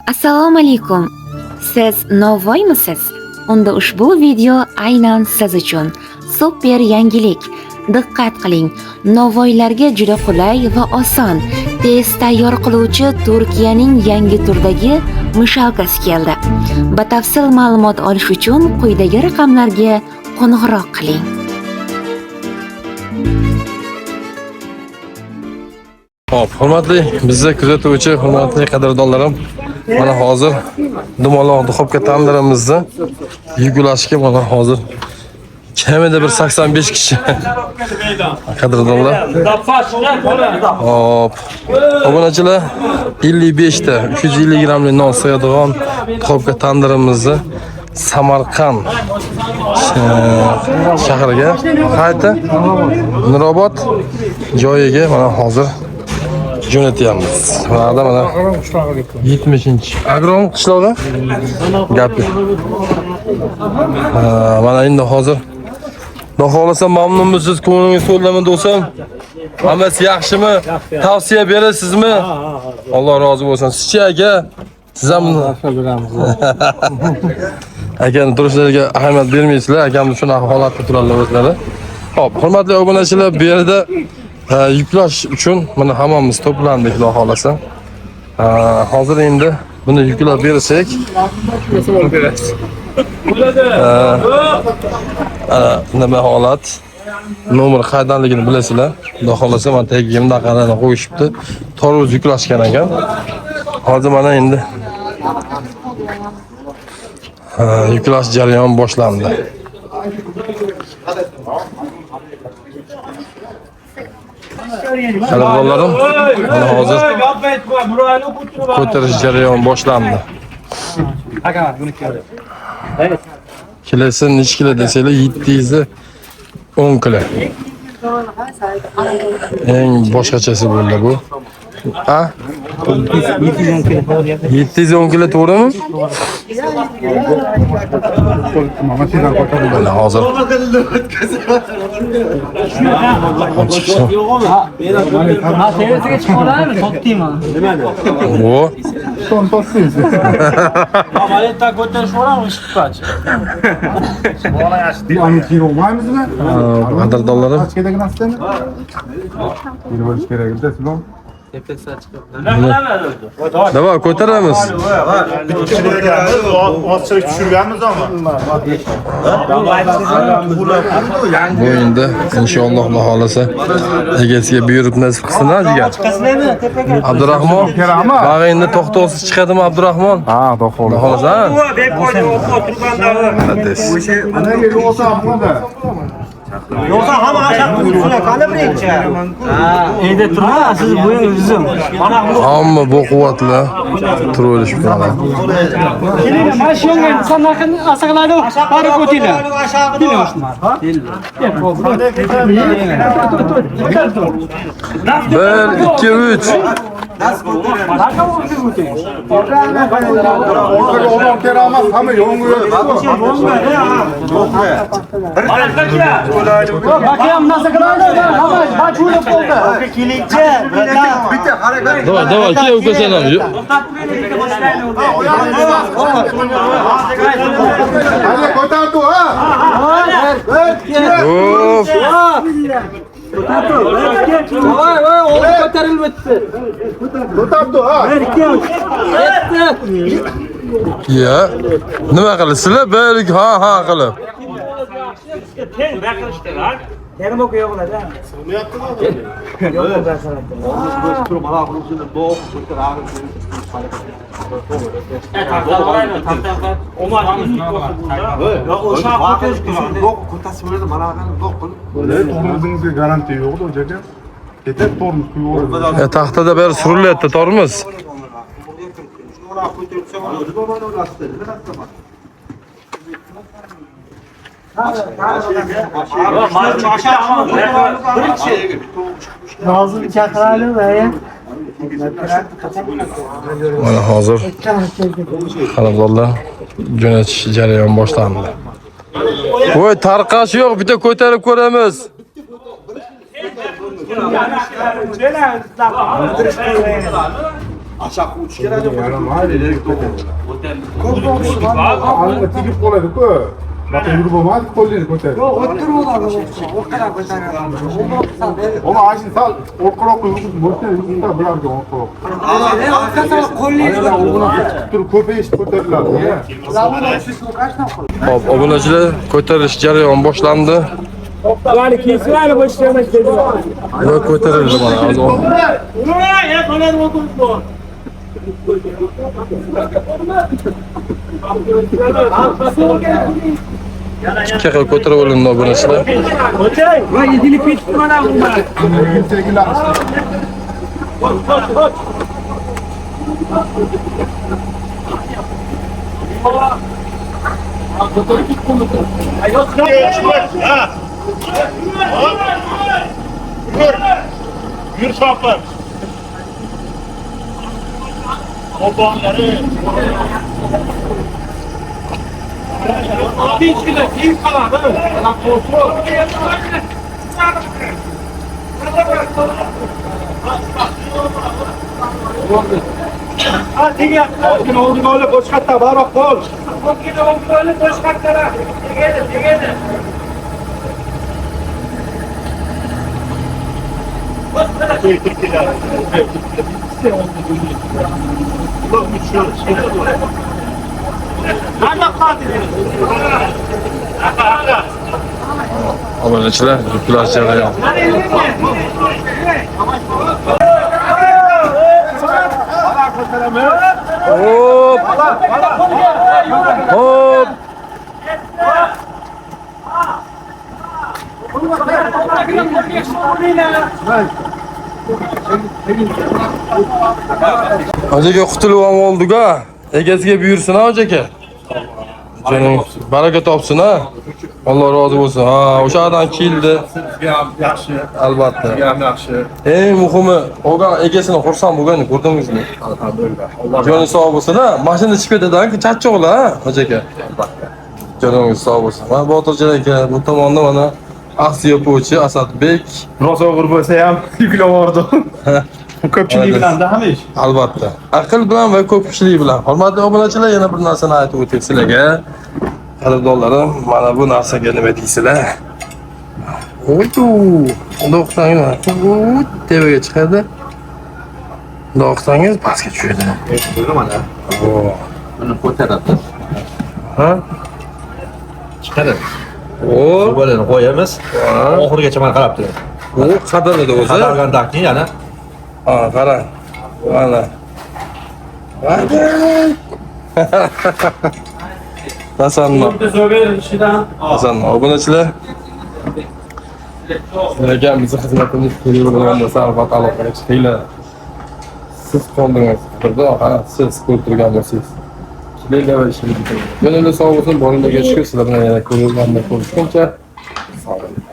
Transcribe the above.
Assalomu alaykum. Siz Novvoymisiz? Unda ushbu video aynan siz uchun. Super yangilik. Diqqat qiling. Novvoylarga juda qulay va oson tez tayyor qiluvchi Turkiyaning yangi turdagi mushalkasi keldi. Batafsil ma'lumot olish uchun quyidagi raqamlarga qo'ng'iroq qiling. Hop, hurmatli bizni kuzatuvchi hurmatli qadrdonlarim, mana hozir dumaloq duxovka tandirimizni yugurashga mana hozir kamida bir 85 kishi qadrdonlar. Hop, obunachilar 55 ta 350 grammli non sig'adigan duxovka tandirimizni Samarqand shahriga qayta Nurobod joyiga mana hozir jo'natyapmiz. Mana 70-agron qishlog'i gapi. Mana endi hozir Xudo xolasa mamnunmisiz, ko'nglingiz to'ldimi do'stim? Hammasi yaxshimi? Tavsiya berasizmi? Alloh rozi bo'lsin. Sizchi aka, siz ham akani turishlariga ahamiyat bermaysizlar. Akamni shunaqa holatda turadilar o'zlari. Hop, hurmatli obunachilar, bu yerda yuklash uchun mana hammamiz to'plandik, Xudo xolasa. Hozir endi buni yuklab bersak, nima holat, nomer qaydanligini bilasizlar. Xudo xolasa mana tagiga mundaqalarni qo'yishibdi. Tormoz yuklashgan ekan. Hozir mana endi yuklash jarayoni boshlandi. Qadrdonlarim, mana hozir ko'tarish jarayoni boshlandi. Kilosi necha kilo desanglar 710 kilo. Eng boshqachasi bo'ldi bu. Ha? 710 kilo to'g'rimi? Mana hozir qadrdonlarim, davay ko'taramiz. Ozchilik tushirganmiz ama. Bu endi inshaalloh Xudo xolasa egasiga buyurib nasib qilsin jigar. Abdurahmon, bog'i endi to'xtovsiz chiqadimi Abdurahmon? Ha, Xudo xolasa. Yoksa hamma aşağı kutusuna kanı birinci. Evde turma, siz buyurun üzüm. Hamma bu quvvatla turib shukran. Keling, mana shu yo'lga insonlarni asaqladi, bari ko'tinglar. Bir, ikki, uch. Oradan keramaz hamma yonguyor. Bakayım nasıl kılardı? Ama baş vurup oldu. Kilince. Davay, keyin ukasanam. Hadi kotardı ha. Of. Vay vay oğlum kotarılmıştı. Kotardı ha. Ya, nima qilasizlar? Bir ha qilib. Terim okuyor bu da. Tormozunuzga garanti yo'qdi o'jaga. Yeter tormoz qo'yib. Taxtada bir surilyapti tormoz. Nazım çakralı ve Mana hozir qadrdonlar jo'natish jarayoni boshlandi. Voy, tarqash yo'q, bitta ko'tarib ko'ramiz. Yaram hali ileri ko'tardi. Alma tegib qoladi-ku. Bak yurib bo'lmadi, qo'lini ko'tardi. Ona ashin sal orqaroq yurib bo'lsa, yuribda bularga orqaroq. Turib ko'payish ko'tariladi. Hop, obunachilar ko'tarilish jarayoni boshlandi. Ularni kesib boshlaymiz dedi. Va ko'tarildi mana hozir. Ikki xil ko'tarib olindi obunachilar. Va yedilib ketdi mana bunlar. Yürü şaplar. Obanları. Abi içinde kim kalan? Lan kontrol. Hadi gel. Bugün oldu böyle boş katta var bak kol. Bugün oldu böyle boş katta. Gelin. Obunachilar yuklash jarayoni. Hop! Hop! Hocaga qutulib ham oldik-a. Egasiga buyursin ha hojaga. Joning baraka topsin ha. Alloh rozi bo'lsin. Ha, o'shadan keldi. Yaxshi. Albatta. Ham yaxshi. Eng muhimi, olgan egasini xursand bo'lgani ko'rdingizmi? Alhamdulillah. Joningiz sog' bo'lsin ha. Mashina chiqib ketadigan charchoqlar ha, hojaga. Joningiz sog' bo'lsin. Mana Botirjon aka, bu tomonda mana aksiya yapuvchi Asadbek. Rosa og'ir bo'lsa ham yuklab yubordim. Ko'pchilik bilan da hamish. Albatta. Aql bilan va ko'pchilik bilan. Hurmatli obunachilar, yana bir narsani aytib o'tay sizlarga. Qadrdonlarim, mana bu narsaga nima deysizlar? Oydu. Do'xtanglar. Tevaga chiqadi. Do'xtangiz pastga tushadi. Mana. Buni ko'taradi. Ha? Chiqadi. O, Bo'lani qo'yamiz. Oxirigacha mana qarab turadi. u qadaladi o'zi. Qadalgandan keyin yana Ha, qarang. Mana. Hasanno. Hasanno, obunachilar. Sizlarga bizni xizmatimiz televizion sarfat aloqaga chiqinglar. Siz qoldingiz. Birda, ha, siz ko'rib turgan bo'lsangiz. Kelinglar va ishimizni bitiramiz. Yo'lingiz sog' bo'lsin, boringlarga shukur. Sizlar bilan yana ko'rishguncha sog' bo'ling.